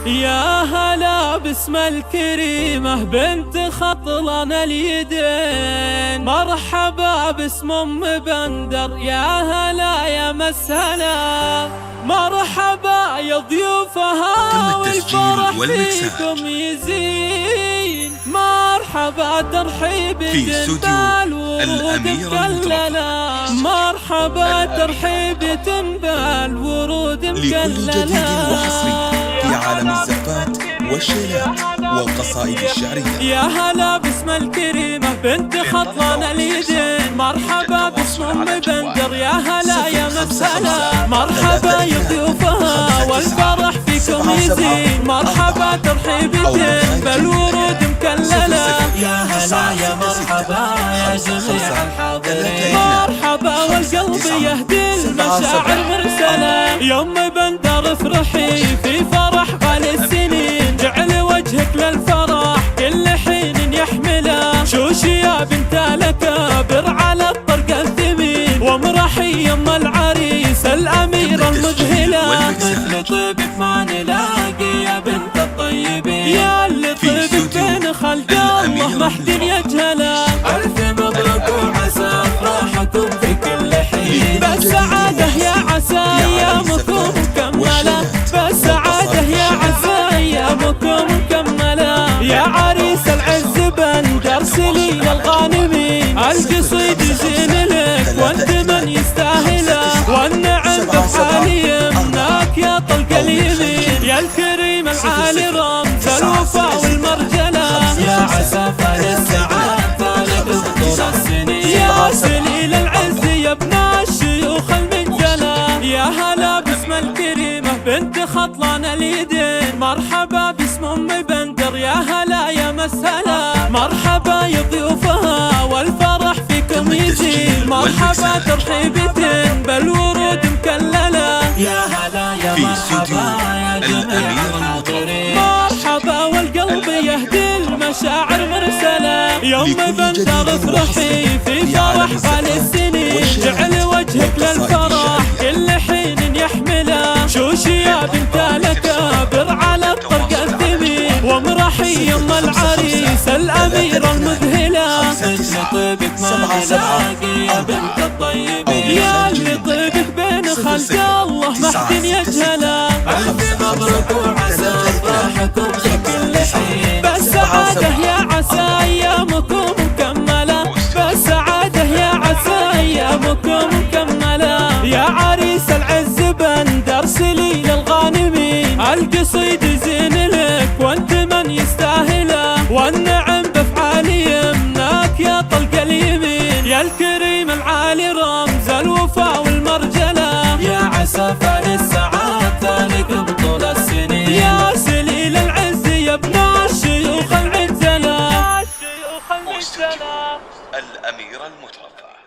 يا هلا باسم الكريمة بنت خطلان اليدين، مرحبا باسم ام بندر، يا هلا يا مسهلا، مرحبا يا ضيوفها والفرح فيكم يزين، مرحبا ترحيب تنبال ورود مكللة، مرحبا ترحيب تنبال ورود مكللة. لكل جديد وحصري في عالم الزفات والشيلات والقصائد الشعرية. يا هلا باسم الكريمة بنت خطلان اليدين، مرحبا باسم ام بندر، يا هلا يا مسهلا، مرحبا يا ضيوفها والفرح فيكم يزين، مرحبا ترحيب تنبال ورود مكللة. يا هلا يا مرحبا يا جميع الحاضرين، مرحبا والقلب يهدي المشاعر مرسلة، يا ام بندر افرحي في فرح غالي السنين، جعل وجهك للفرح كل حين يحمله، شوشي يا بنت الأكابر على الطرق الثمين، وامرحي يم العريس الأميرة المذهلة، مثل طيبك ما نلاقي يا بنت الطيبين، يا اللي طيبك بين خلق الله ما حد يجهله، ألف مبروك وعسى أفراحكم في كل حين، بالسعادة يا عسى أيامكم مكملة، بالسعادة يا عسى أيامكم مكملة، يا عريس العز بندر سليل الغانمين، القصيد زين لك وانت من يستاهله، والنعم بحالي يمناك يا طلق اليمين، يا الكريم العالي رمز الوفاء والمرجلة، يا عسى فالسعاد طالب طول السنين، يا سليل العز يا ابن الشيوخ المنجلة، يا هلا باسم الكريمة بنت خطلان اليدين، مرحبا باسم ام بندر، يا هلا يا مسهلا، مرحبا يا ضيوفها والفرح فيكم يزين، مرحبا ترحيب تنبال ورود مكللة، يا هلا يا مرحبا يا جميع الحاضرين، مرحبا والقلب يهدي المشاعر مرسلة، يا ام بندر افرحي في فرح غالي السنين، جعل وجهك للفرح كل حين يحمله، شوشي يا بنت الأكابر على الطرق الثمين، وامرحي يم العريس الأميرة المذهلة، مثل طيبك ما نلاقي يا بنت الطيبين، يا اللي طيبك بين خلق الله ما حد يجهله، ألف مبروك وعسى أفراحكم في كل حين، بالسعادة يا عسى أيامكم مكملة، بالسعادة يا عسى أيامكم مكملة، يا عريس العز بندر سليل الغانمين، القصيد زين لك وانت من يستاهله، والنعم بفعالي يمناك يا طلق اليمين، يا الكريم العالي رمز الوفاء والمرجلة، يا عسى فالسعاد ثالث بطول السنين، يا سليل العز يا ابن الشيوخ المنجلة، واستوديو الأميرة المتوفى.